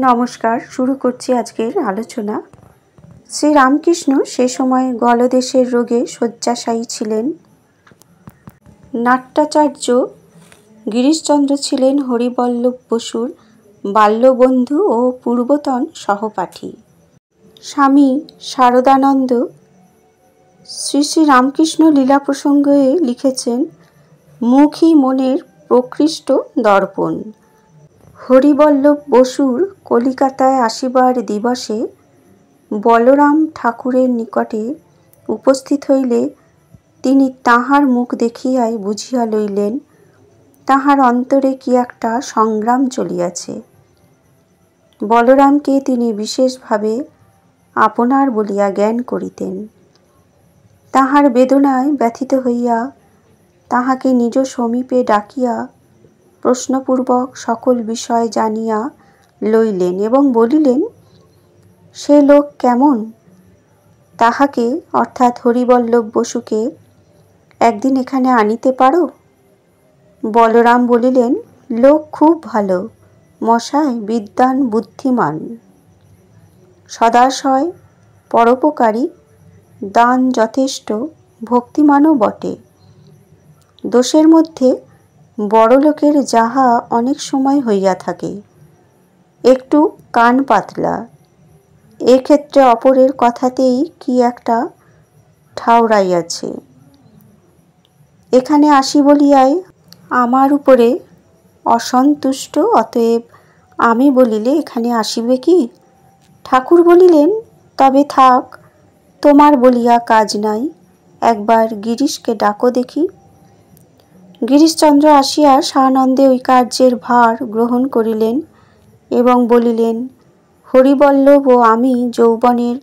নমস্কার, শুরু করছি আজকের আলোচনা। শ্রীরামকৃষ্ণ সে সময় গলদেশের রোগে শয্যাশায়ী ছিলেন। নাট্যাচার্য গিরিশচন্দ্র ছিলেন হরিবল্লভ বসুর বাল্যবন্ধু ও পূর্বতন সহপাঠী। স্বামী শারদানন্দ শ্রী শ্রী রামকৃষ্ণ লীলা প্রসঙ্গে লিখেছেন, মুখই মনের প্রকৃষ্ট দর্পণ। হরিবল্লভ বসুর কলিকাতায় আসিবার দিবসে বলরাম ঠাকুরের নিকটে উপস্থিত হইলে তিনি তাঁহার মুখ দেখিয়াই বুঝিয়া লইলেন তাঁহার অন্তরে কি একটা সংগ্রাম চলিয়াছে। বলরামকে তিনি বিশেষভাবে আপনার বলিয়া জ্ঞান করিতেন। তাঁহার বেদনায় ব্যথিত হইয়া তাহাকে নিজ সমীপে ডাকিয়া প্রশ্নপূর্বক সকল বিষয় জানিয়া লইলেন এবং বলিলেন, সে লোক কেমন? তাহাকে অর্থাৎ হরিবল্লভ বসুকে একদিন এখানে আনিতে পারো? বলরাম বলিলেন, লোক খুব ভালো মশায়, বিদ্বান, বুদ্ধিমান, সদাশয়, পরোপকারী, দান যথেষ্ট, ভক্তিমানও বটে। দোষের মধ্যে বড়লোকের যাহা অনেক সময় হইয়া থাকে, একটু কান পাতলা, এক্ষেত্রে অপরের কথাতেই কি একটা ঠাউরাইয়াছে। এখানে আসি বলিয়াই আমার উপরে অসন্তুষ্ট, অতএব আমি বলিলে এখানে আসিবে কি? ঠাকুর বলিলেন, তবে থাক, তোমার বলিয়া কাজ নাই, একবার গিরিশকে ডাকো দেখি। গিরিশচন্দ্র আসিয়া সানন্দে ওই কার্যের ভার গ্রহণ করিলেন এবং বলিলেন, হরিবল্লভ ও আমি যৌবনের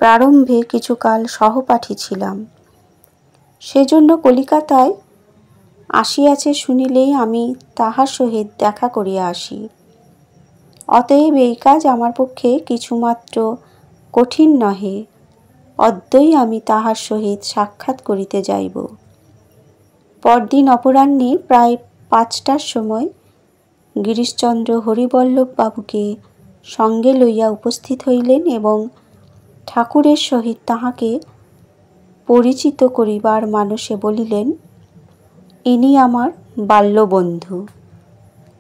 প্রারম্ভে কিছুকাল সহপাঠী ছিলাম। সেজন্য কলিকাতায় আসিয়াছে শুনিলেই আমি তাহার সহিত দেখা করিয়া আসি। অতএব এই কাজ আমার পক্ষে কিছুমাত্র কঠিন নহে। অদ্যই আমি তাহার সহিত সাক্ষাৎ করিতে যাইব। পরদিন অপরাহ্নে প্রায় 5টার সময় গিরিশচন্দ্র হরিবল্লভ বাবুকে সঙ্গে লইয়া উপস্থিত হইলেন এবং ঠাকুরের সহিত তাহাকে পরিচিত করিবার মানসে বলিলেন, ইনি আমার বাল্যবন্ধু,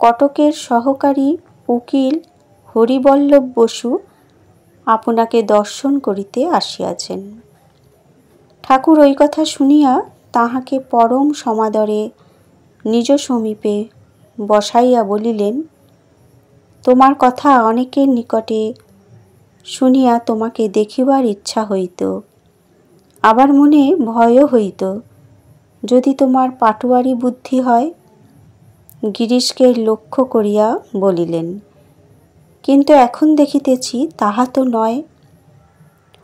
কটকের সহকারী উকিল হরিবল্লভ বসু আপনাকে দর্শন করিতে আসিয়াছেন। ঠাকুর ওই কথা শুনিয়া তাহাকে পরম সমাদরে নিজ সমীপে বসাইয়া বলিলেন, তোমার কথা অনেকের নিকটে শুনিয়া তোমাকে দেখিবার ইচ্ছা হইত, আবার মনে ভয়ও হইত, যদি তোমার পাটোয়ারি বুদ্ধি হয়। গিরিশকে লক্ষ্য করিয়া বলিলেন, কিন্তু এখন দেখিতেছি তাহা তো নয়।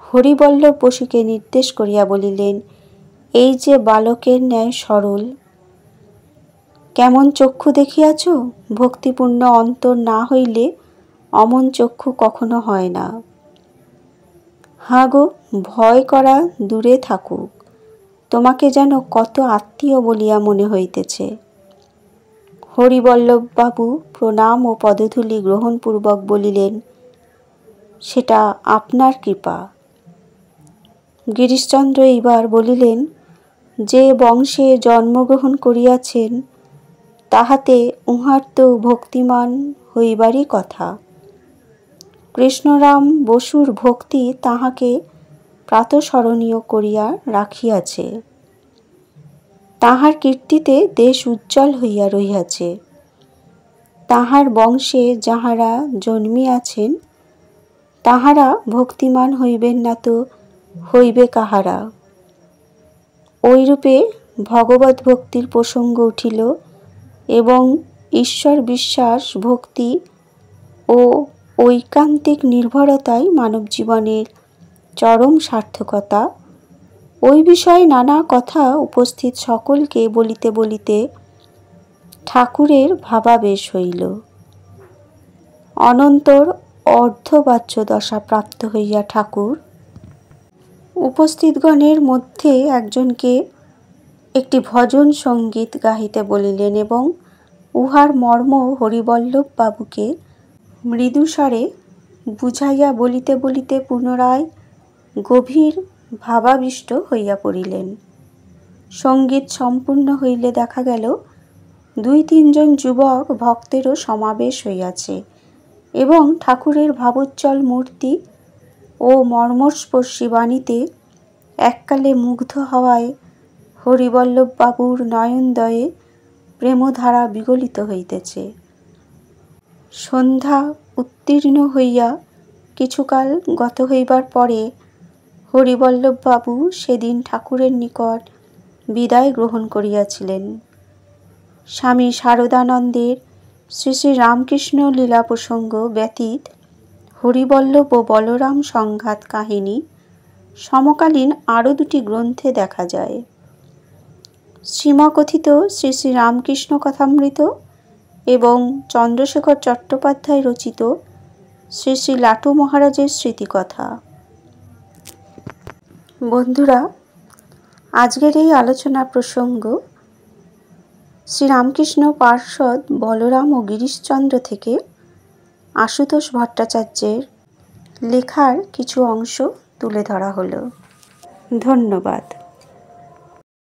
হরিবল্লভ বসুকে নির্দেশ করিয়া বলিলেন, এই যে বালকের ন্যায় সরল, কেমন চক্ষু দেখিয়াছ? ভক্তিপূর্ণ অন্তর না হইলে অমন চক্ষু কখনো হয় না। হাঁ গো, ভয় করা দূরে থাকুক, তোমাকে যেন কত আত্মীয় বলিয়া মনে হইতেছে। হরিবল্লভ বাবু প্রণাম ও পদধূলি গ্রহণপূর্বক বলিলেন, সেটা আপনার কৃপা। গিরিশচন্দ্র এইবার বলিলেন, যে বংশে জন্মগ্রহণ করিয়াছেন তাহাতে উহার তো ভক্তিমান হইবারই কথা। কৃষ্ণরাম বসুর ভক্তি তাহাকে প্রাতঃস্মরণীয় করিয়া রাখিয়াছে। তাহার কীর্তিতে দেশ উজ্জ্বল হইয়া রহিয়াছে। তাহার বংশে যাহারা জন্মিয়াছেন তাহারা ভক্তিমান হইবেন না তো হইবে কাহারা? ঐরূপে ভগবত ভক্তির প্রসঙ্গ উঠিল এবং ঈশ্বর বিশ্বাস, ভক্তি ও ঐকান্তিক নির্ভরতাই মানব জীবনের চরম সার্থকতা। ওই বিষয়ে নানা কথা উপস্থিত সকলকে বলিতে বলিতে ঠাকুরের ভাবাবেশ হইল। অনন্তর অর্ধবাচ্য দশা প্রাপ্ত হইয়া ঠাকুর উপস্থিতগণের মধ্যে একজনকে একটি ভজন সঙ্গীত গাহিতে বলিলেন এবং উহার মর্ম হরিবল্লভ বাবুকে মৃদু স্বরে বুঝাইয়া বলিতে বলিতে পুনরায় গভীর ভাবাবিষ্ট হইয়া পড়িলেন। সঙ্গীত সম্পূর্ণ হইলে দেখা গেল 2-3 জন যুবক ভক্তেরও সমাবেশ হইয়াছে এবং ঠাকুরের ভাবোজ্জ্বল মূর্তি ও মর্মস্পর্শী বাণীতে এককালে মুগ্ধ হওয়ায় হরিবল্লভবাবুর নয়নদ্বয়ে প্রেমধারা বিগলিত হইতেছে। সন্ধ্যা উত্তীর্ণ হইয়া কিছুকাল গত হইবার পরে হরিবল্লভবাবু সেদিন ঠাকুরের নিকট বিদায় গ্রহণ করিয়াছিলেন। স্বামী শারদানন্দের শ্রী শ্রী রামকৃষ্ণ লীলা প্রসঙ্গ ব্যতীত হরিবল্লভ ও বলরাম সংঘাত কাহিনী সমকালীন আরও 2টি গ্রন্থে দেখা যায়। শ্রীমকথিত শ্রী শ্রী রামকৃষ্ণ কথামৃত এবং চন্দ্রশেখর চট্টোপাধ্যায় রচিত শ্রী শ্রী লাটু মহারাজের স্মৃতিকথা। বন্ধুরা, আজকের এই আলোচনা প্রসঙ্গ শ্রীরামকৃষ্ণ পার্ষদ বলরাম ও গিরিশচন্দ্র থেকে আশুতোষ ভট্টাচার্যের লেখার কিছু অংশ তুলে ধরা হলো। ধন্যবাদ।